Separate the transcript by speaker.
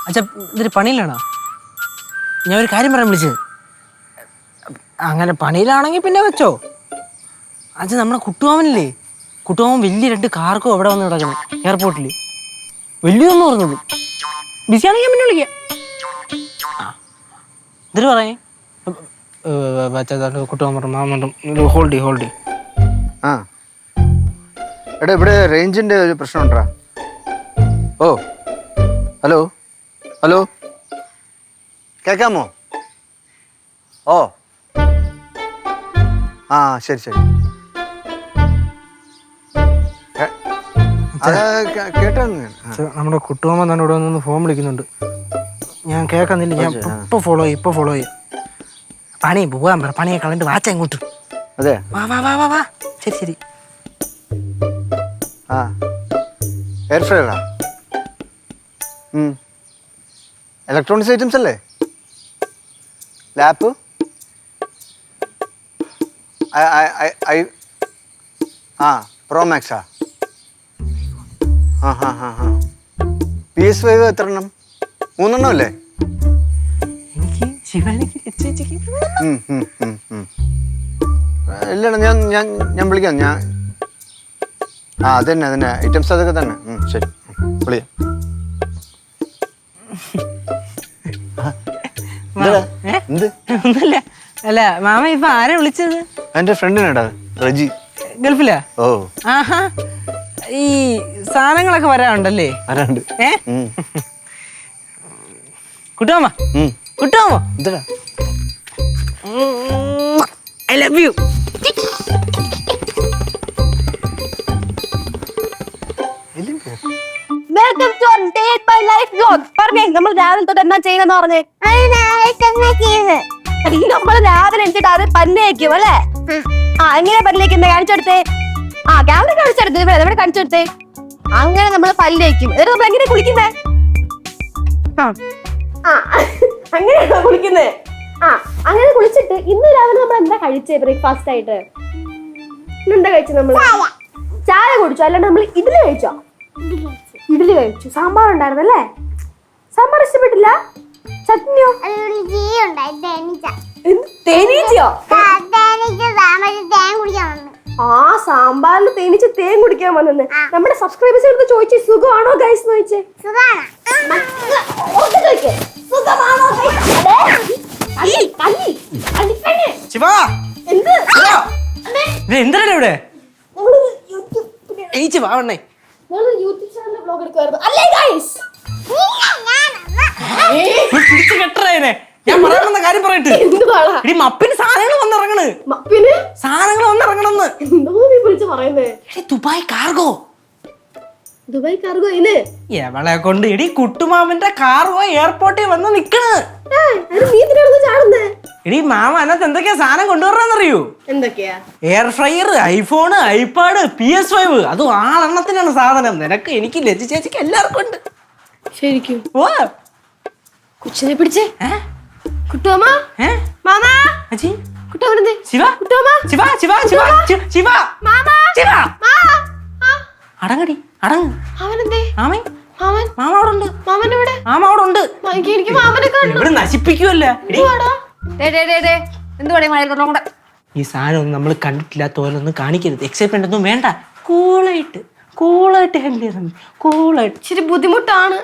Speaker 1: അച്ഛാ ഇതൊരു പണിയിലാണോ? ഞാൻ ഒരു കാര്യം പറയാൻ വിളിച്ചത്. അങ്ങനെ പണിയിലാണെങ്കിൽ പിന്നെ വെച്ചോ. അച്ഛാ നമ്മുടെ കുട്ടുമാവനില്ലേ, കുട്ടുമാവൻ വലിയ 2 കാർക്കോ എവിടെ വന്ന് കിടക്കണം എയർപോർട്ടിൽ. വലിയൊന്നും പറഞ്ഞോളൂ. ബിസിയാണെങ്കിൽ ഞാൻ പിന്നെ വിളിക്കാം. എന്നിട്ട് പറയേ കുട്ടുമാവൻ പറഞ്ഞു ഹോൾഡ്.
Speaker 2: ആ എടാ ഇവിടെ റേഞ്ചിൻ്റെ ഒരു പ്രശ്നമുണ്ടാ. ഓ ഹലോ കേൾക്കാമോ? ഓ ആ ശരി കേട്ടോ.
Speaker 1: നമ്മുടെ കുട്ടുമാമൻ തന്നെ ഇവിടെ നിന്ന് ഫോൺ വിളിക്കുന്നുണ്ട്. ഞാൻ കേൾക്കുന്നില്ല. ഞാൻ ഇപ്പൊ ഫോളോ ചെയ്യാം. പണി പോകാൻ പറ. പണിയെ കളണ്ട് വാച്ച ഇങ്ങോട്ട്.
Speaker 2: അതെ
Speaker 1: വാ. ശരി.
Speaker 2: ആ എയർ ഫ്രയറാ. ഇലക്ട്രോണിക്സ് ഐറ്റംസ് അല്ലേ? ലാപ്പ് പ്രോ മാക്സാ. PS5 എത്ര എണ്ണം? 3 എണ്ണം അല്ലേ? ഇല്ലടാ ഞാൻ വിളിക്കാം. അതന്നെ ഐറ്റംസ് അതൊക്കെ തന്നെ. ശരി വിളിക്കാം.
Speaker 1: ഒന്നുമില്ല. അല്ല മാമ ഇപ്പൊ ആരാ വിളിച്ചത്?
Speaker 2: എന്റെ ഫ്രണ്ടിനാടാ, റജി.
Speaker 1: ഗൾഫിലാ?
Speaker 2: ഓ
Speaker 1: ആഹാ. ഈ സാധനങ്ങളൊക്കെ വരാറുണ്ടല്ലേ?
Speaker 2: വരാണ്ട്.
Speaker 1: കുട്ടുമാമ
Speaker 2: എന്താ?
Speaker 1: I love you.
Speaker 3: Welcome to day by life vlog. പറഞ്ഞേ നമ്മൾ രാവിലെ തൊട്ട് എന്നാ ചെയ്യുന്നെന്ന് പറഞ്ഞേ. നമ്മൾ രാവിലെ എന്നിട്ട് അത് പല്ലേക്കും അല്ലേ? എങ്ങനെ പല്ലേക്കുന്നേ? കാണിച്ചെടുത്തേ. ക്യാമറ കാണിച്ചെടുത്ത്. ഇവിടെ കാണിച്ചെടുത്തേ. അങ്ങനെ നമ്മൾ പല്ലേക്കും. എന്നിട്ട് നമ്മൾ എങ്ങനെ കുളിക്കുന്നേ? അങ്ങനെയാണോ കുളിക്കുന്നേ? അങ്ങനെ കുളിച്ചിട്ട് ഇന്ന് രാവിലെ നമ്മൾ എന്താ കഴിച്ചേ ബ്രേക്ക്ഫാസ്റ്റ് ആയിട്ട്? എന്താ കഴിച്ചു? നമ്മൾ ചായ കുടിച്ചോ അല്ലാണ്ട് നമ്മൾ ഇഡ്ഡലി കഴിച്ചോ? ഇഡ്ഡലി കഴിച്ചു. സാമ്പാർ ഉണ്ടായിരുന്നല്ലേ? സാമ്പാർ ഇഷ്ടപ്പെട്ടില്ല? ചട്നിയോ? തേനീച്ചയോ? സാമ്പാറിൽ തേനീച്ച തേൻ കുടിക്കാൻ വന്നെന്ന് നമ്മുടെ സബ്സ്ക്രൈബേഴ്സ് എടുത്ത് ചോദിച്ചു. സുഖമാണോ ഗൈസ് എന്ന് ചോദിച്ചേ.
Speaker 1: എന്താണ് ഇവിടെ?
Speaker 3: യൂട്യൂബ് ചാനലിൽ വ്ലോഗ് എടുക്കുവായിരുന്നു അല്ലേ ഗൈസ്?
Speaker 1: പിടിച്ചു കെട്ടറേനെ. ഞാൻ പറയാമെന്ന കാര്യം പറയട്ടെ. ഇനി മപ്പിന് സാധനങ്ങൾ വന്നിറങ്ങണ്. സാധനങ്ങൾ വന്നിറങ്ങണെന്ന്
Speaker 3: എന്തോ നീ വിളിച്ചു പറയുന്നേ?
Speaker 1: ദുബായ് കാർഗോ
Speaker 3: ഇല്ലേ?
Speaker 1: എവളെ കൊണ്ട് എടി കുട്ടുമാമന്റെ കാർഗോ എയർപോർട്ടിൽ വന്ന് നിക്കണ്. എടി മാമ അതിനകത്ത് എന്തൊക്കെയാ സാധനം കൊണ്ടുവരാന്നറിയൂ?
Speaker 3: എന്തൊക്കെയാ?
Speaker 1: Air fryer, iPhone, iPad, PS5. അതും 6 എണ്ണത്തിനാണ് സാധനം. നിനക്ക്, എനിക്ക്, ലജ്ജ ചേച്ചിക്ക് എല്ലാവർക്കും ഉണ്ട്.
Speaker 3: ശരിക്കും?
Speaker 1: ഓ
Speaker 3: കൊച്ചിനെ പിടിച്ചേ. കുട്ടുമാമ മാമാ
Speaker 1: അജി
Speaker 3: കുട്ടുമാമനെന്തേ?
Speaker 1: ശിവ
Speaker 3: കുട്ടുമാമ
Speaker 1: ശിവ
Speaker 3: മാമാ
Speaker 1: ശിവ അടങ്ങടി അടങ്ങ്.
Speaker 3: അവനെന്തേ?
Speaker 1: മാമ അവിടെ ഉണ്ട്.
Speaker 3: മാമന്റെ ഇവിടെ?
Speaker 1: മാമ അവിടെ ഉണ്ട്.
Speaker 3: എനിക്ക് മാമനെ കാണണം.
Speaker 1: ഇവിടെ നശിപ്പിക്കുവല്ലേ.
Speaker 3: എന്തുവാടാ?
Speaker 1: ഈ സാധനം ഒന്നും നമ്മൾ കണ്ടിട്ടില്ലാത്ത പോലെ ഒന്നും കാണിക്കരുത്. എക്സൈറ്റ്മെന്റ് ഒന്നും വേണ്ട. കൂളായിട്ട് ഹാൻഡിൽ ചെയ്താൽ മതി. കൂളായിട്ട്.
Speaker 3: ഇച്ചിരി ബുദ്ധിമുട്ടാണ്.